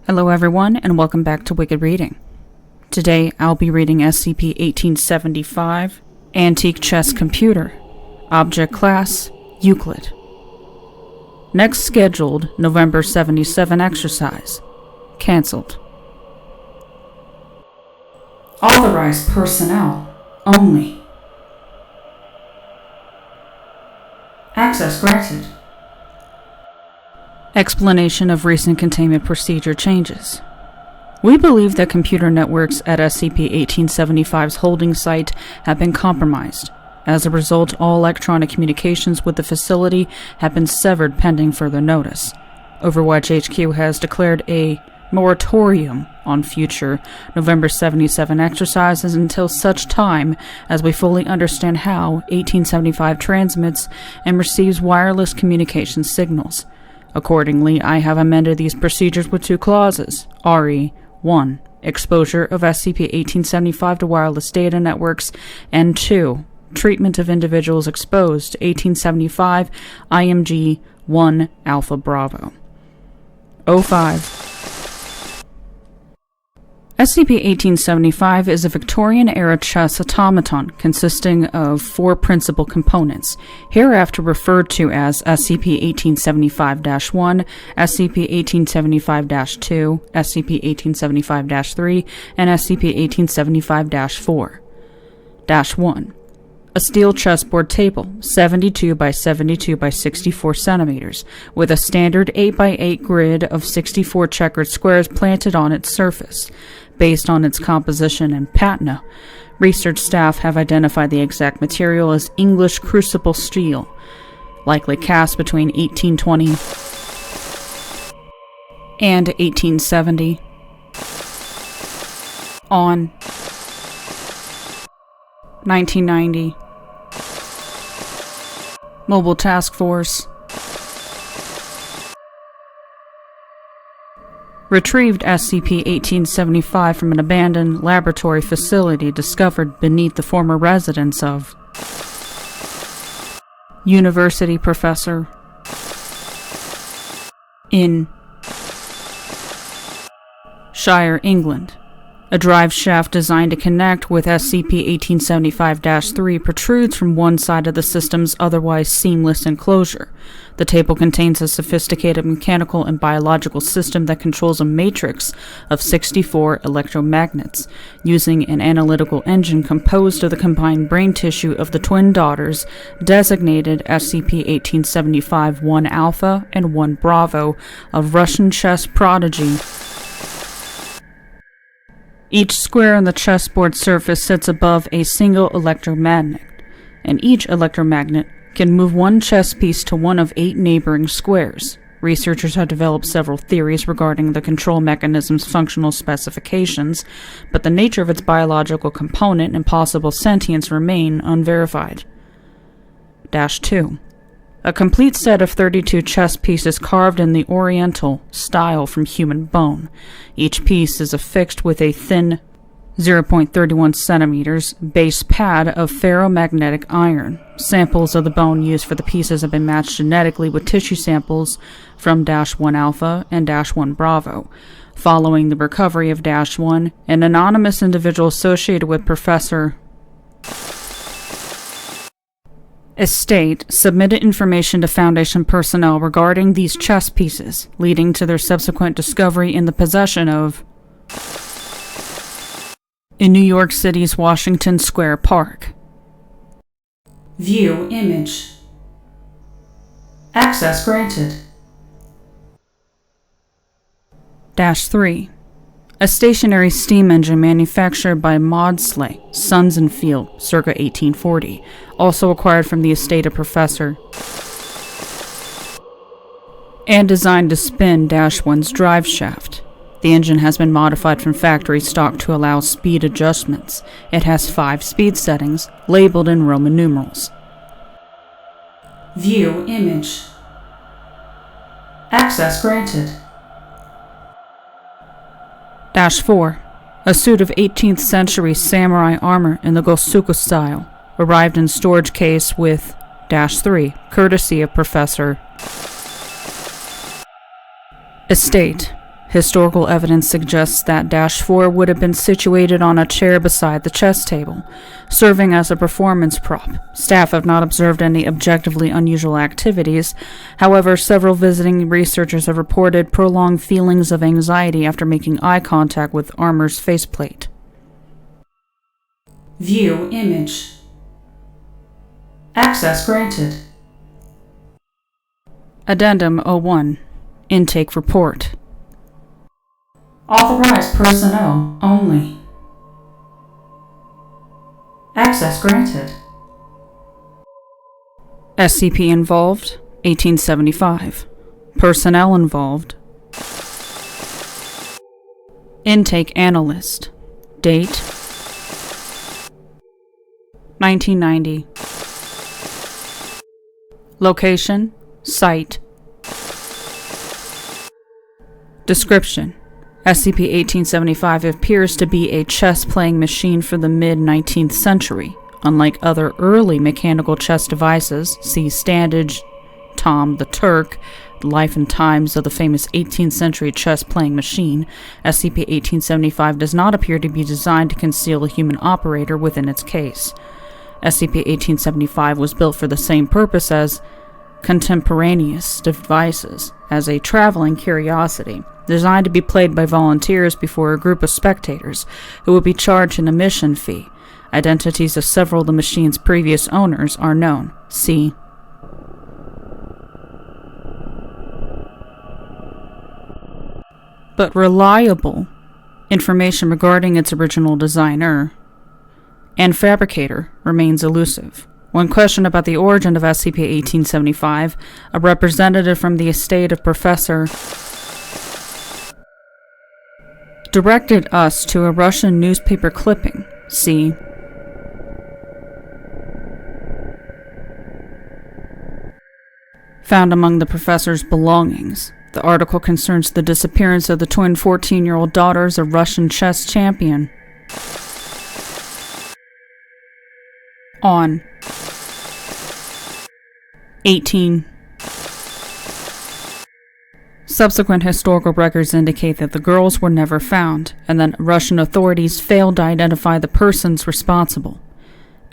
Hello everyone, and welcome back to Wicked Reading. Today I'll be reading SCP-1875, Antique Chess Computer, Object Class, Euclid. Next scheduled November 77 exercise. Cancelled. Authorized personnel only. Access granted. Explanation of recent containment procedure changes. We believe that computer networks at SCP-1875's holding site have been compromised. As a result, all electronic communications with the facility have been severed pending further notice. Overwatch HQ has declared a moratorium on future November 77 exercises until such time as we fully understand how 1875 transmits and receives wireless communication signals. Accordingly, I have amended these procedures with two clauses. RE 1. Exposure of SCP-1875 to wireless data networks, and 2. Treatment of individuals exposed to 1875 IMG 1 Alpha Bravo. 05. SCP-1875 is a Victorian-era chess automaton consisting of four principal components, hereafter referred to as SCP-1875-1, SCP-1875-2, SCP-1875-3, and SCP-1875-4. 1. A steel chessboard table, 72 by 72 by 64 centimeters, with a standard 8 by 8 grid of 64 checkered squares planted on its surface. Based on its composition and patina, research staff have identified the exact material as English crucible steel, likely cast between 1820 and 1870. On 1990. Mobile Task Force. Retrieved SCP-1875 from an abandoned laboratory facility discovered beneath the former residence of University Professor in Shire, England. A drive shaft designed to connect with SCP-1875-3 protrudes from one side of the system's otherwise seamless enclosure. The table contains a sophisticated mechanical and biological system that controls a matrix of 64 electromagnets, using an analytical engine composed of the combined brain tissue of the twin daughters, designated SCP-1875-1 Alpha and 1 Bravo, of Russian chess prodigy. Each square on the chessboard surface sits above a single electromagnet, and each electromagnet can move one chess piece to one of 8 neighboring squares. Researchers have developed several theories regarding the control mechanism's functional specifications, but the nature of its biological component and possible sentience remain unverified. 2. A complete set of 32 chess pieces carved in the Oriental style from human bone. Each piece is affixed with a thin 0.31 centimeters base pad of ferromagnetic iron. Samples of the bone used for the pieces have been matched genetically with tissue samples from -1 Alpha and -1 Bravo. Following the recovery of -1, an anonymous individual associated with Professor Estate submitted information to Foundation personnel regarding these chess pieces, leading to their subsequent discovery in the possession of in New York City's Washington Square Park. View image. Access granted. 3. A stationary steam engine manufactured by Maudslay, Sons and Field, circa 1840, also acquired from the estate of Professor, and designed to spin -1's drive shaft. The engine has been modified from factory stock to allow speed adjustments. It has 5 speed settings, labeled in Roman numerals. View image. Access granted. 4. A suit of 18th century samurai armor in the Gosuku style, arrived in storage case with -3, courtesy of Professor Estate. Historical evidence suggests that -4 would have been situated on a chair beside the chess table, serving as a performance prop. Staff have not observed any objectively unusual activities. However, several visiting researchers have reported prolonged feelings of anxiety after making eye contact with Armour's faceplate. View image. Access granted. Addendum 01. Intake report. Authorized personnel only. Access granted. SCP involved, 1875. Personnel involved. Intake analyst. Date, 1990. Location, site. Description: SCP-1875 appears to be a chess-playing machine for the mid-19th century. Unlike other early mechanical chess devices, see Standage, Tom the Turk, Life and Times of the famous 18th century chess-playing machine, SCP-1875 does not appear to be designed to conceal a human operator within its case. SCP-1875 was built for the same purpose as contemporaneous devices, as a traveling curiosity, designed to be played by volunteers before a group of spectators, who would be charged an admission fee. Identities of several of the machine's previous owners are known. See. But reliable information regarding its original designer and fabricator remains elusive. When questioned about the origin of SCP-1875, a representative from the estate of Professor directed us to a Russian newspaper clipping. See. Found among the professor's belongings. The article concerns the disappearance of the twin 14-year-old daughters of Russian chess champion. On 18. Subsequent historical records indicate that the girls were never found, and that Russian authorities failed to identify the persons responsible.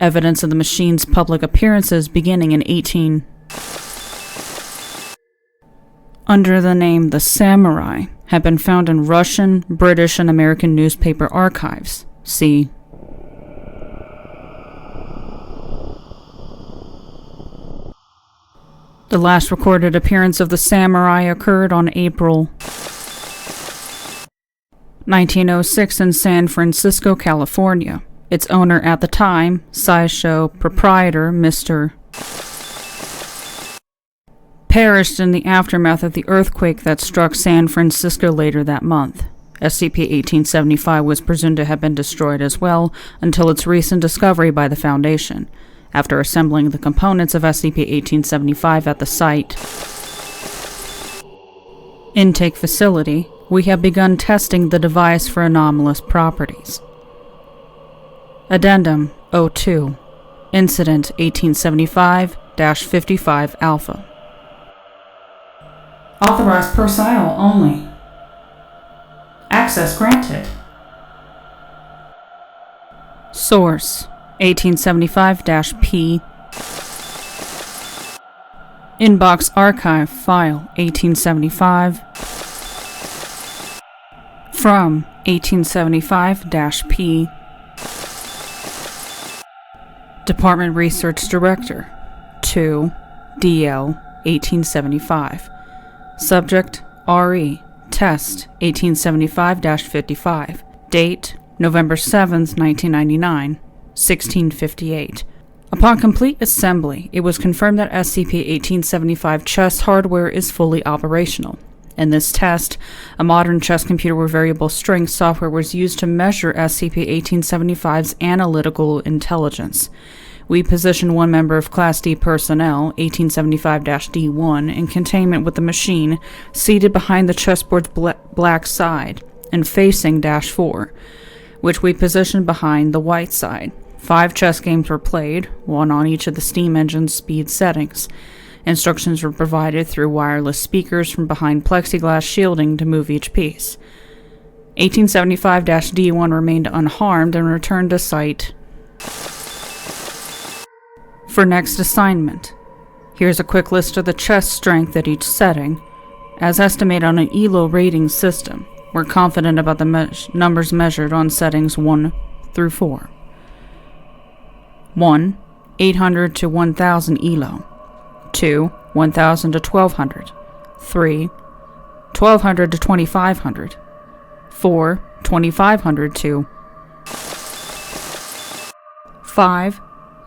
Evidence of the machine's public appearances beginning in 18 under the name The Samurai have been found in Russian, British, and American newspaper archives. See. The last recorded appearance of the Samurai occurred on April 1906 in San Francisco, California. Its owner at the time, sideshow proprietor Mr. perished in the aftermath of the earthquake that struck San Francisco later that month. SCP-1875 was presumed to have been destroyed as well until its recent discovery by the Foundation. After assembling the components of SCP-1875 at the site intake facility, we have begun testing the device for anomalous properties. Addendum 02. Incident 1875-55 Alpha. Authorized personnel only. Access granted. Source 1875-P. Inbox archive file 1875 from 1875-P. Department Research Director 2 DL 1875. Subject RE. Test 1875-55. Date November 7th, 1999, 1658. Upon complete assembly, it was confirmed that SCP-1875 chess hardware is fully operational. In this test, a modern chess computer with variable strength software was used to measure SCP-1875's analytical intelligence. We positioned one member of Class D personnel, 1875-D1, in containment with the machine, seated behind the chessboard's black side and facing -4, which we positioned behind the white side. 5 chess games were played, one on each of the steam engine's speed settings. Instructions were provided through wireless speakers from behind plexiglass shielding to move each piece. 1875-D1 remained unharmed and returned to site for next assignment. Here's a quick list of the chest strength at each setting, as estimated on an ELO rating system. We're confident about the numbers measured on settings 1 through 4. 1. 800 to 1000 ELO. 2. 1000 to 1200. 3. 1200 to 2500. 4. 2500 to 5.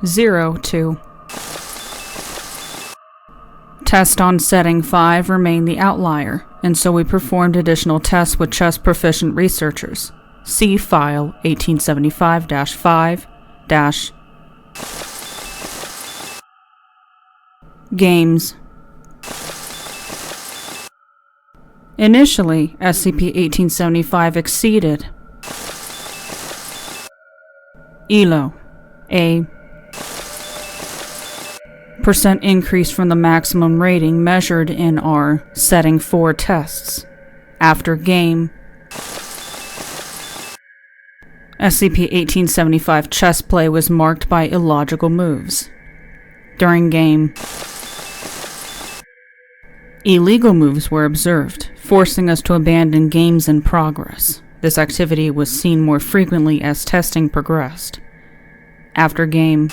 0 to. Test on setting 5 remained the outlier, and so we performed additional tests with chess proficient researchers. See file 1875-5- Games. Initially, SCP-1875 exceeded ELO, a % increase from the maximum rating measured in our Setting 4 tests. After game, SCP-1875 chess play was marked by illogical moves. During game, illegal moves were observed, forcing us to abandon games in progress. This activity was seen more frequently as testing progressed. After game,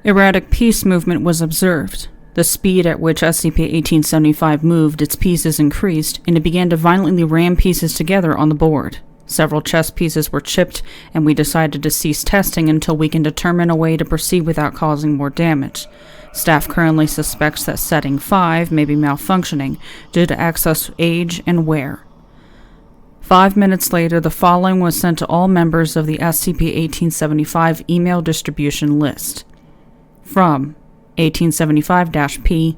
erratic piece movement was observed. The speed at which SCP-1875 moved its pieces increased, and it began to violently ram pieces together on the board. Several chess pieces were chipped, and we decided to cease testing until we can determine a way to proceed without causing more damage. Staff currently suspects that Setting 5 may be malfunctioning due to excess age and wear. 5 minutes later, the following was sent to all members of the SCP-1875 email distribution list. From 1875-P.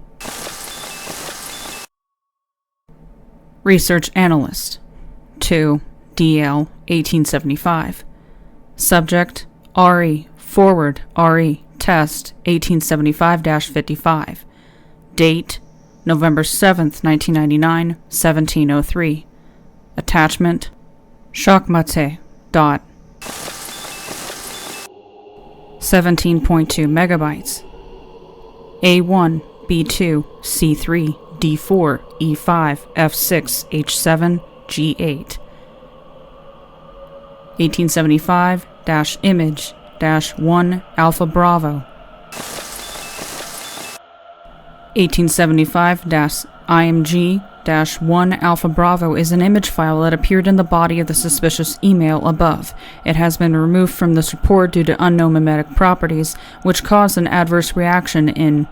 Research Analyst. To DL 1875. Subject RE. Forward RE. Test 1875-55. Date November 7th, 1999, 1703. Attachment Shockmate. 17.2 megabytes. A1, B2, C3, D4, E5, F6, H7, G8. 1875-image-1 Alpha Bravo. 1875-IMG-1 Alpha Bravo is an image file that appeared in the body of the suspicious email above. It has been removed from this report due to unknown memetic properties, which caused an adverse reaction in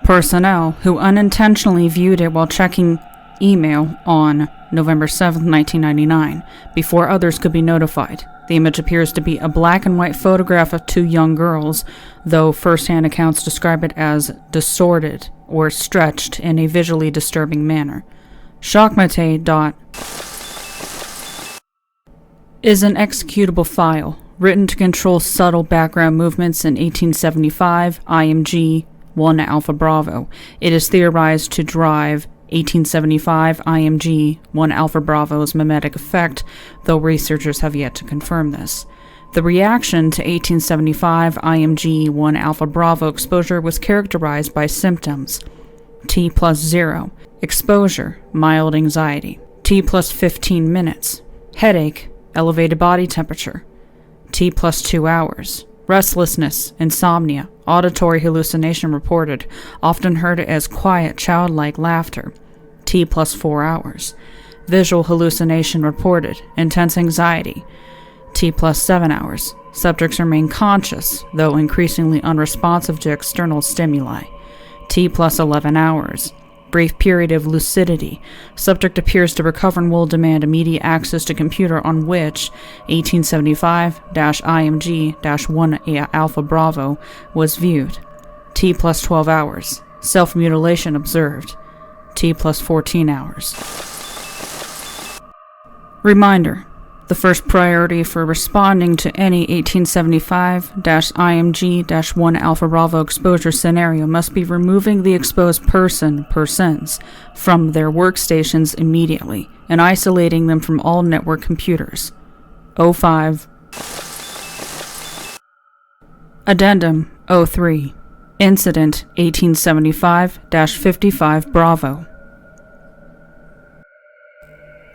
personnel who unintentionally viewed it while checking email on November 7, 1999, before others could be notified. The image appears to be a black and white photograph of 2 young girls, though first-hand accounts describe it as distorted or stretched in a visually disturbing manner. Shockmate. Is an executable file, written to control subtle background movements in 1875 IMG 1 Alpha Bravo. It is theorized to drive 1875 IMG 1 Alpha Bravo's memetic effect, though researchers have yet to confirm this. The reaction to 1875 IMG 1 Alpha Bravo exposure was characterized by symptoms: T plus 0, exposure, mild anxiety; T plus 15 minutes, headache, elevated body temperature; T plus 2 hours, restlessness, insomnia, auditory hallucination reported, often heard as quiet, childlike laughter; T plus 4 hours, visual hallucination reported, intense anxiety; T plus 7 hours, subjects remain conscious, though increasingly unresponsive to external stimuli; T plus 11 hours, brief period of lucidity, subject appears to recover and will demand immediate access to computer on which 1875-IMG-1 Alpha Bravo was viewed; T plus 12 hours, self-mutilation observed; T plus 14 hours. Reminder: The first priority for responding to any 1875-IMG-1 Alpha Bravo exposure scenario must be removing the exposed persons from their workstations immediately and isolating them from all network computers. 05. Addendum 03. Incident 1875-55 Bravo.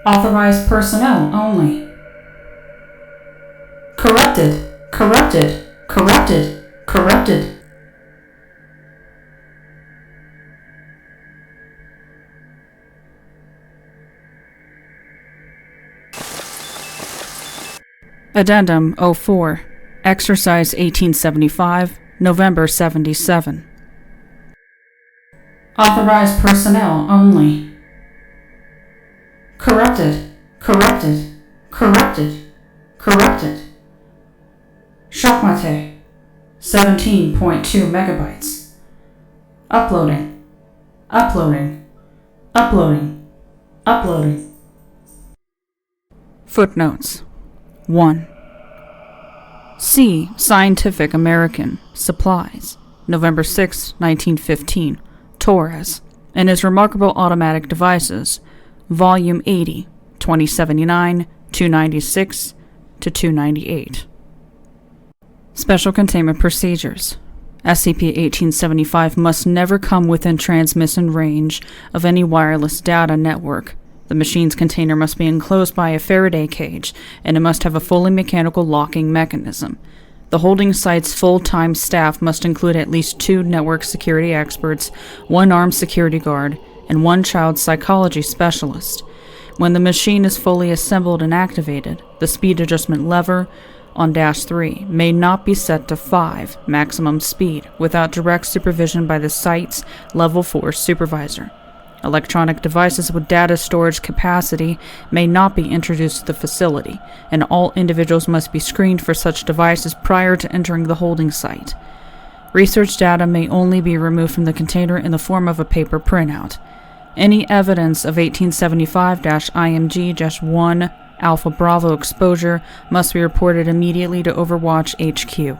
Authorized personnel only. Corrupted. Addendum 04. Exercise 1875, November 77. Authorized personnel only. Corrupted. Shopmate, 17.2 megabytes. Uploading. Footnotes. 1. C. Scientific American, Supplies, November 6, 1915, Torres, and his Remarkable Automatic Devices, Volume 80, 2079, 296 to 298. Special Containment Procedures. SCP-1875 must never come within transmission range of any wireless data network. The machine's container must be enclosed by a Faraday cage, and it must have a fully mechanical locking mechanism. The holding site's full-time staff must include at least 2 network security experts, 1 armed security guard, and 1 child psychology specialist. When the machine is fully assembled and activated, the speed adjustment lever on -3 may not be set to 5 maximum speed without direct supervision by the site's Level 4 supervisor. Electronic devices with data storage capacity may not be introduced to the facility, and all individuals must be screened for such devices prior to entering the holding site. Research data may only be removed from the container in the form of a paper printout. Any evidence of 1875-IMG-1 Alpha Bravo exposure must be reported immediately to Overwatch HQ.